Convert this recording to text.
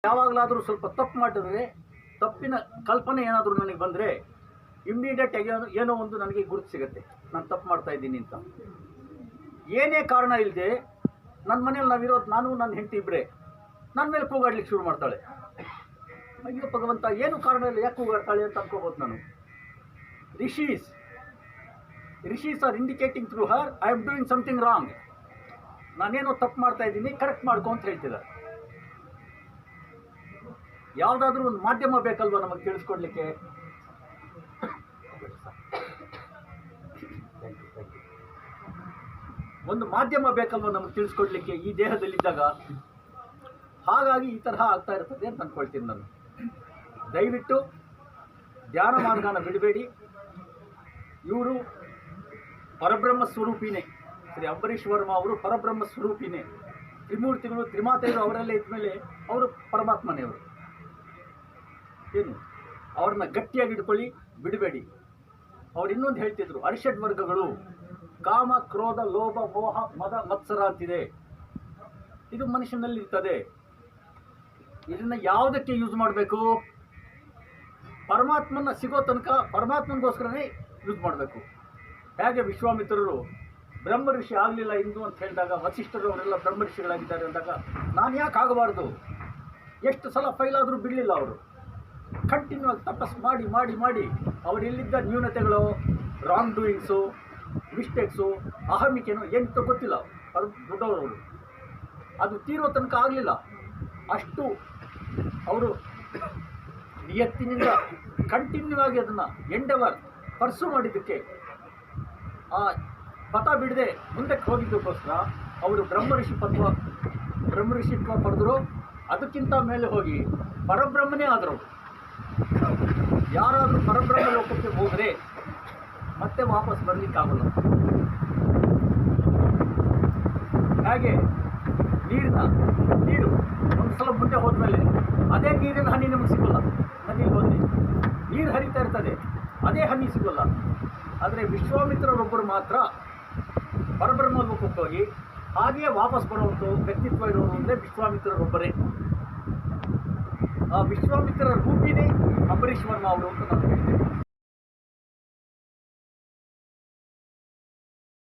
ಯಾವಾಗಲಾದರೂ ಸ್ವಲ್ಪ ತಪ್ಪು ಮಾಡಿದ್ರೆ, ತಪ್ಪಿನ ಕಲ್ಪನೆ ಏನಾದರೂ ನನಗೆ ಬಂದರೆ ಇಮ್ಮಿಡಿಯೇಟ್ ಆಗಿ ಏನೋ ಒಂದು ನನಗೆ ಗುರುತು ಸಿಗುತ್ತೆ, ನಾನು ತಪ್ಪು ಮಾಡ್ತಾ ಇದ್ದೀನಿ ಅಂತ. ಏನೇ ಕಾರಣ ಇಲ್ಲದೆ ನನ್ನ ಮನೇಲಿ ನಾವಿರೋದು, ನಾನು ನನ್ನ ಹೆಂಡತಿ ಇಬ್ಬರೇ, ನನ್ನ ಮೇಲೆ ಕೂಗಾಡ್ಲಿಕ್ಕೆ ಶುರು ಮಾಡ್ತಾಳೆ. ಅಯ್ಯೋ ಭಗವಂತ, ಏನು ಕಾರಣ ಇಲ್ಲ, ಯಾಕೆ ಕೂಗಾಡ್ತಾಳೆ ಅಂತ ಅನ್ಕೋಬೋದು ನಾನು. Rishi's are indicating through her I am doing something wrong. ನಾನೇನೋ ತಪ್ಪು ಮಾಡ್ತಾ ಇದ್ದೀನಿ, ಕರೆಕ್ಟ್ ಮಾಡ್ಕೊ ಅಂತ ಹೇಳ್ತಿದ್ದಾರೆ. ಯಾವುದಾದ್ರೂ ಒಂದು ಮಾಧ್ಯಮ ಬೇಕಲ್ವ ನಮಗೆ ತಿಳಿಸ್ಕೊಡ್ಲಿಕ್ಕೆ. ಒಂದು ಮಾಧ್ಯಮ ಬೇಕಲ್ವ ನಮಗೆ ತಿಳಿಸ್ಕೊಡ್ಲಿಕ್ಕೆ ಈ ದೇಹದಲ್ಲಿದ್ದಾಗ. ಹಾಗಾಗಿ ಈ ತರಹ ಆಗ್ತಾ ಇರ್ತದೆ ಅಂತ ಅಂದ್ಕೊಳ್ತೀನಿ ನಾನು. ದಯವಿಟ್ಟು ಧ್ಯಾನ ಮಾರ್ಗನ ಬಿಡಬೇಡಿ. ಇವರು ಪರಬ್ರಹ್ಮ ಸ್ವರೂಪಿನೇ. ಶ್ರೀ ಅಂಬರೀಷ್ ವರ್ಮ ಅವರು ಪರಬ್ರಹ್ಮ ಸ್ವರೂಪಿನೇ. ತ್ರಿಮೂರ್ತಿಗಳು, ತ್ರಿಮಾತೆಯರು ಅವರೆಲ್ಲ ಇದ್ಮೇಲೆ ಅವರು ಪರಮಾತ್ಮನೇ. ಅವರು ಏನು, ಅವ್ರನ್ನ ಗಟ್ಟಿಯಾಗಿ ಇಟ್ಕೊಳ್ಳಿ, ಬಿಡಬೇಡಿ. ಅವ್ರು ಇನ್ನೊಂದು ಹೇಳ್ತಿದ್ರು, ಅರಿಷಡ್ ವರ್ಗಗಳು ಕಾಮ, ಕ್ರೋಧ, ಲೋಭ, ಮೋಹ, ಮದ, ಮತ್ಸರ ಅಂತಿದೆ. ಇದು ಮನುಷ್ಯನಲ್ಲಿ ಇರ್ತದೆ. ಇದನ್ನ ಯಾವುದಕ್ಕೆ ಯೂಸ್ ಮಾಡಬೇಕು? ಪರಮಾತ್ಮನ ಸಿಗೋ ತನಕ ಪರಮಾತ್ಮನಿಗೋಸ್ಕರನೇ ಯೂಸ್ ಮಾಡಬೇಕು. ಹೇಗೆ ವಿಶ್ವಾಮಿತ್ರರು ಬ್ರಹ್ಮ ಋಷಿ ಆಗಲಿಲ್ಲ ಇಂದು ಅಂತ ಹೇಳಿದಾಗ, ವಸಿಷ್ಠರು ಅವರೆಲ್ಲ ಬ್ರಹ್ಮ ಋಷಿಗಳಾಗಿದ್ದಾರೆ ಅಂದಾಗ, ನಾನು ಯಾಕೆ ಆಗಬಾರ್ದು? ಎಷ್ಟು ಸಲ ಫೈಲಾದರೂ ಬಿಡಲಿಲ್ಲ ಅವರು. ಕಂಟಿನ್ಯೂ ಆಗಿ ತಪಸ್ ಮಾಡಿ ಮಾಡಿ ಮಾಡಿ ಅವರೆಲ್ಲಿದ್ದ ನ್ಯೂನತೆಗಳು, ರಾಂಗ್ ಡೂಯಿಂಗ್ಸು, ಮಿಸ್ಟೇಕ್ಸು, ಅಹಮಿಕೆನೋ ಎಂತ ಗೊತ್ತಿಲ್ಲ, ಅದು ದೊಡ್ಡವರು. ಅದು ತೀರೋ ತನಕ ಆಗಲಿಲ್ಲ. ಅಷ್ಟು ಅವರು ನಿಯತ್ತಿನಿಂದ ಕಂಟಿನ್ಯೂ ಆಗಿ ಅದನ್ನು ಎಂಡೆವರ್ ಪರ್ಸು ಮಾಡಿದ್ದಕ್ಕೆ, ಆ ಪಥ ಬಿಡದೆ ಮುಂದಕ್ಕೆ ಹೋಗಿದ್ದಕ್ಕೋಸ್ಕರ ಅವರು ಬ್ರಹ್ಮಋಷಿತ್ವ ಪಡೆದರು. ಅದಕ್ಕಿಂತ ಮೇಲೆ ಹೋಗಿ ಪರಬ್ರಹ್ಮನೇ ಆದರು. ಯಾರಾದರೂ ಪರಬ್ರಹ್ಮ ಲೋಕಕ್ಕೆ ಹೋದರೆ ಮತ್ತೆ ವಾಪಸ್ ಬರಲಿಕ್ಕಾಗಲ್ಲ. ಹಾಗೆ ನೀರು ಒಂದು ಸಲ ಮುಂದೆ ಹೋದ್ಮೇಲೆ ಅದೇ ನೀರಿನ ಹನಿ ನಮಗೆ ಸಿಗೋಲ್ಲ. ನದಿಗೆ ಹೋದರೆ ನೀರು ಹರಿತಾ ಇರ್ತದೆ, ಅದೇ ಹನಿ ಸಿಗೋಲ್ಲ. ಆದರೆ ವಿಶ್ವಾಮಿತ್ರರೊಬ್ಬರು ಮಾತ್ರ ಪರಬ್ರಹ್ಮ ಲೋಕಕ್ಕೆ ಹೋಗಿ ಹಾಗೆಯೇ ವಾಪಸ್ ಬರುವಂಥ ವ್ಯಕ್ತಿತ್ವ ಇರೋರು ಅಂದರೆ ವಿಶ್ವಾಮಿತ್ರರೊಬ್ಬರೇ. ಆ ವಿಶ್ವಾಮಿತ್ರರ ರೂಪಿನೇ ಅಂಬರೀಷ್ ವರ್ಮ ಅವರು ಅಂತ ನಾನು ಹೇಳ್ತೇನೆ.